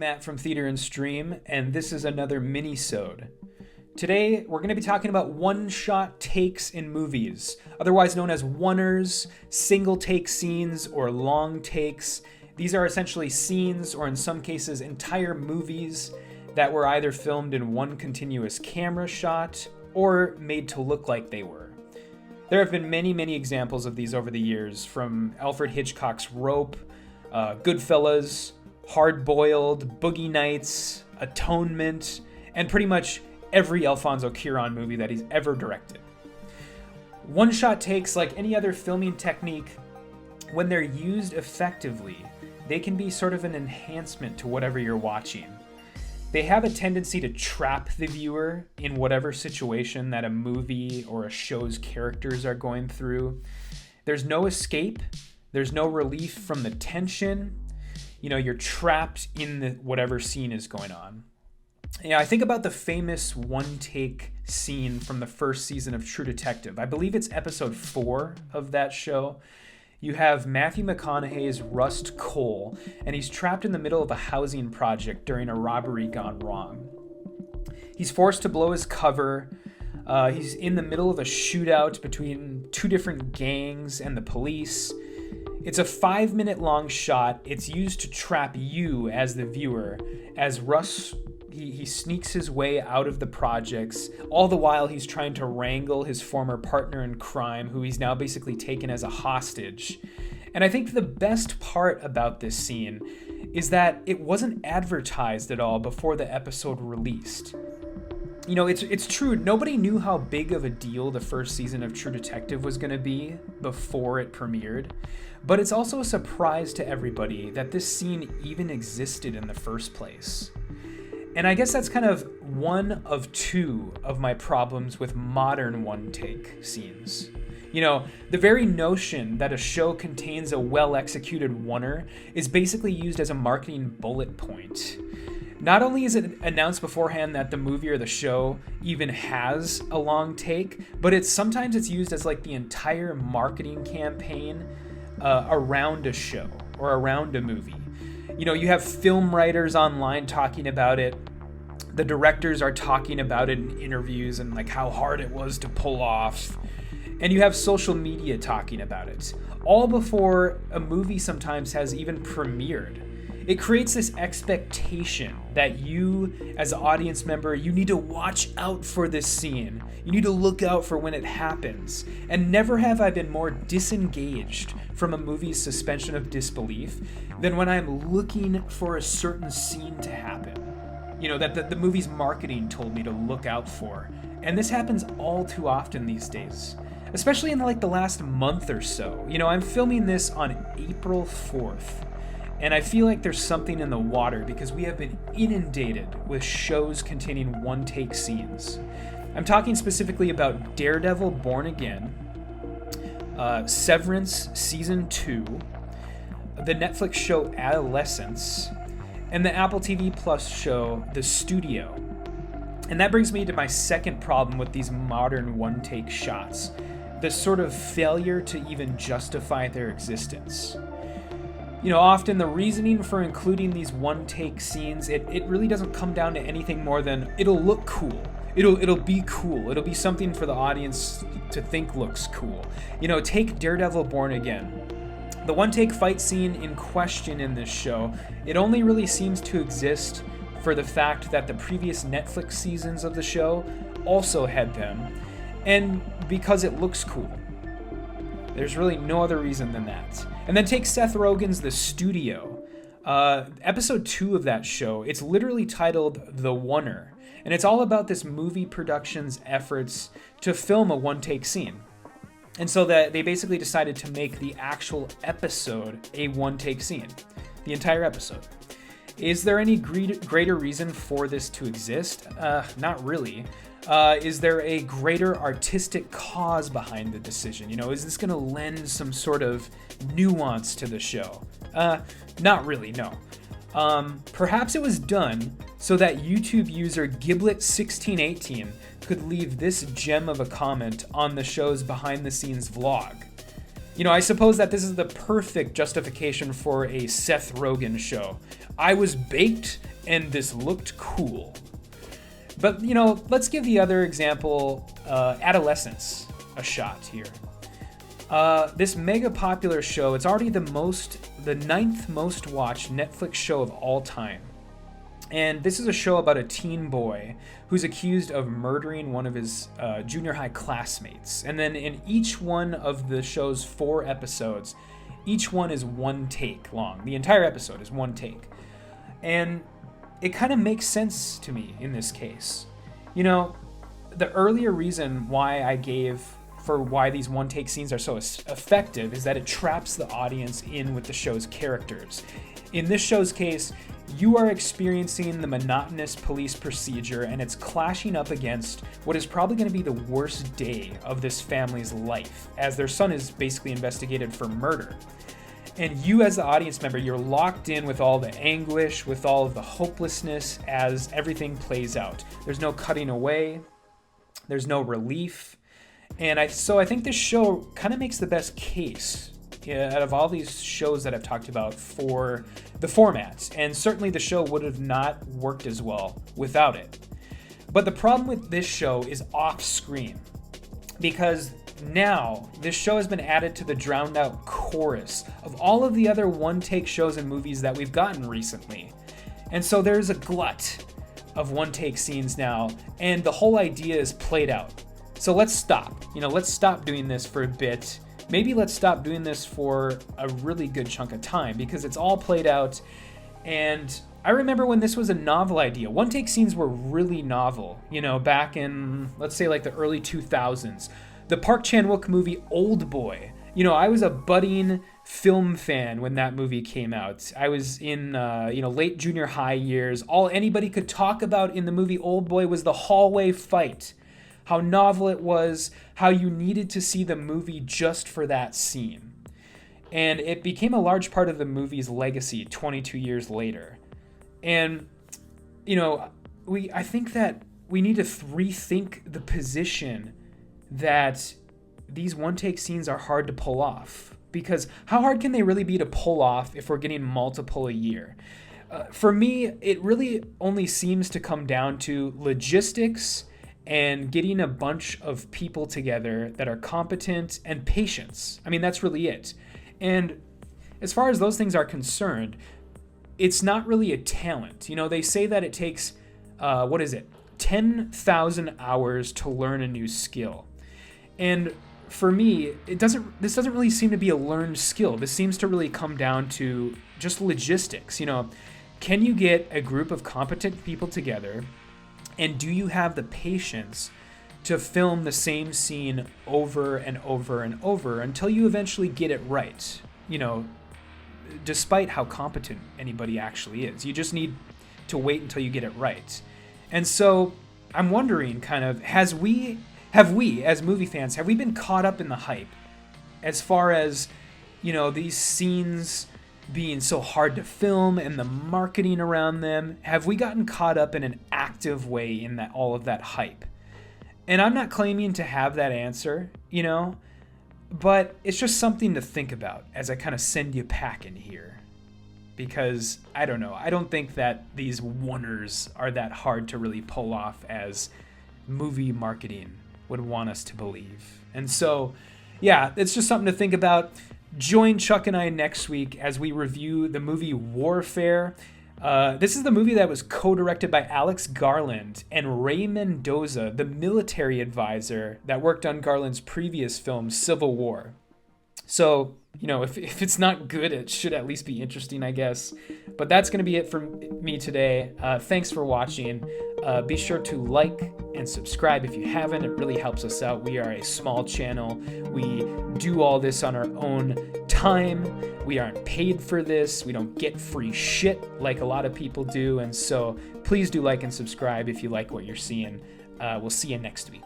Matt from Theater and Stream, and this is another Minisode. Today, we're going to be talking about one-shot takes in movies, otherwise known as Oners, single-take scenes, or long takes. These are essentially scenes, or in some cases, entire movies that were either filmed in one continuous camera shot or made to look like they were. There have been many examples of these over the years, from Alfred Hitchcock's Rope, Goodfellas, Hard Boiled, Boogie Nights, Atonement, and pretty much every Alfonso Cuarón movie that he's ever directed. One-shot takes, like any other filming technique, when they're used effectively, they can be sort of an enhancement to whatever you're watching. They have a tendency to trap the viewer in whatever situation that a movie or a show's characters are going through. There's no escape. There's no relief from the tension. You're trapped in whatever scene is going on. I think about the famous one-take scene from the first season of True Detective. I believe it's episode 4 of that show. You have Matthew McConaughey's Rust Cole, and he's trapped in the middle of a housing project during a robbery gone wrong. He's forced to blow his cover. He's in the middle of a shootout between two different gangs and the police. It's a 5-minute long shot. It's used to trap you as the viewer, as Russ, he sneaks his way out of the projects, all the while he's trying to wrangle his former partner in crime, who he's now basically taken as a hostage. And I think the best part about this scene is that it wasn't advertised at all before the episode released. It's true, nobody knew how big of a deal the first season of True Detective was going to be before it premiered, but it's also a surprise to everybody that this scene even existed in the first place. And I guess that's kind of one of two of my problems with modern one-take scenes. The very notion that a show contains a well-executed oner is basically used as a marketing bullet point. Not only is it announced beforehand that the movie or the show even has a long take, but sometimes it's used as like the entire marketing campaign around a show or around a movie. You have film writers online talking about it. The directors are talking about it in interviews and like how hard it was to pull off. And you have social media talking about it, all before a movie sometimes has even premiered. It creates this expectation that you, as an audience member, you need to watch out for this scene. You need to look out for when it happens. And never have I been more disengaged from a movie's suspension of disbelief than when I'm looking for a certain scene to happen. That the movie's marketing told me to look out for. And this happens all too often these days, especially in the last month or so. I'm filming this on April 4th. And I feel like there's something in the water because we have been inundated with shows containing one-take scenes. I'm talking specifically about Daredevil Born Again, Severance Season 2, the Netflix show Adolescence, and the Apple TV Plus show The Studio. And that brings me to my second problem with these modern one-take shots, the sort of failure to even justify their existence. Often the reasoning for including these one-take scenes, it really doesn't come down to anything more than it'll look cool. It'll be cool. It'll be something for the audience to think looks cool. Take Daredevil Born Again. The one-take fight scene in question in this show, it only really seems to exist for the fact that the previous Netflix seasons of the show also had them, and because it looks cool. There's really no other reason than that. And then take Seth Rogen's The Studio. Episode 2 of that show, it's literally titled The Oner. And it's all about this movie production's efforts to film a one-take scene. And so that they basically decided to make the actual episode a one-take scene. The entire episode. Is there any greater reason for this to exist? Not really. Is there a greater artistic cause behind the decision? Is this going to lend some sort of nuance to the show? Not really, no. Perhaps it was done so that YouTube user Giblet1618 could leave this gem of a comment on the show's behind-the-scenes vlog. I suppose that this is the perfect justification for a Seth Rogen show. I was baked and this looked cool. But, let's give the other example, Adolescence, a shot here. This mega popular show, it's already the 9th most watched Netflix show of all time. And this is a show about a teen boy who's accused of murdering one of his junior high classmates. And then in each one of the show's 4 episodes, each one is 1 take long. The entire episode is 1 take. And it kind of makes sense to me in this case. The earlier reason why I gave for why these 1 take scenes are so effective is that it traps the audience in with the show's characters. In this show's case, you are experiencing the monotonous police procedure, and it's clashing up against what is probably going to be the worst day of this family's life, as their son is basically investigated for murder. And you as the audience member, you're locked in with all the anguish, with all of the hopelessness as everything plays out. There's no cutting away. There's no relief. And so I think this show kind of makes the best case out of all these shows that I've talked about for the formats. And certainly the show would have not worked as well without it. But the problem with this show is off screen, because now this show has been added to the drowned out chorus of all of the other 1 take shows and movies that we've gotten recently. And so there's a glut of 1 take scenes now, and the whole idea is played out. So let's stop. Let's stop doing this for a bit. Maybe let's stop doing this for a really good chunk of time, because it's all played out. And I remember when this was a novel idea. 1 take scenes were really novel, back in, let's say, like the early 2000s. The Park Chan-wook movie Old Boy. I was a budding film fan when that movie came out. I was in, late junior high years. All anybody could talk about in the movie Old Boy was the hallway fight. How novel it was, how you needed to see the movie just for that scene. And it became a large part of the movie's legacy 22 years later. And, I think that we need to rethink the position that these 1 take scenes are hard to pull off. Because how hard can they really be to pull off if we're getting multiple a year? For me, it really only seems to come down to logistics and getting a bunch of people together that are competent and patience. I mean, that's really it. And as far as those things are concerned, it's not really a talent. They say that it takes, 10,000 hours to learn a new skill. And for me, this doesn't really seem to be a learned skill. This seems to really come down to just logistics. Can you get a group of competent people together, and do you have the patience to film the same scene over and over and over until you eventually get it right? Despite how competent anybody actually is. You just need to wait until you get it right. And so I'm wondering have we as movie fans, have we been caught up in the hype as far as, these scenes being so hard to film and the marketing around them? Have we gotten caught up in an active way in all of that hype? And I'm not claiming to have that answer, but it's just something to think about as I kind of send you packing here. Because I don't know, I don't think that these Oners are that hard to really pull off as movie marketing would want us to believe. And so, yeah, it's just something to think about. Join Chuck and I next week as we review the movie Warfare. This is the movie that was co-directed by Alex Garland and Ray Mendoza, the military advisor that worked on Garland's previous film, Civil War. So, if it's not good, it should at least be interesting, I guess. But that's going to be it for me today. Thanks for watching. Be sure to like and subscribe if you haven't. It really helps us out. We are a small channel. We do all this on our own time. We aren't paid for this. We don't get free shit like a lot of people do. And so please do like and subscribe if you like what you're seeing. We'll see you next week.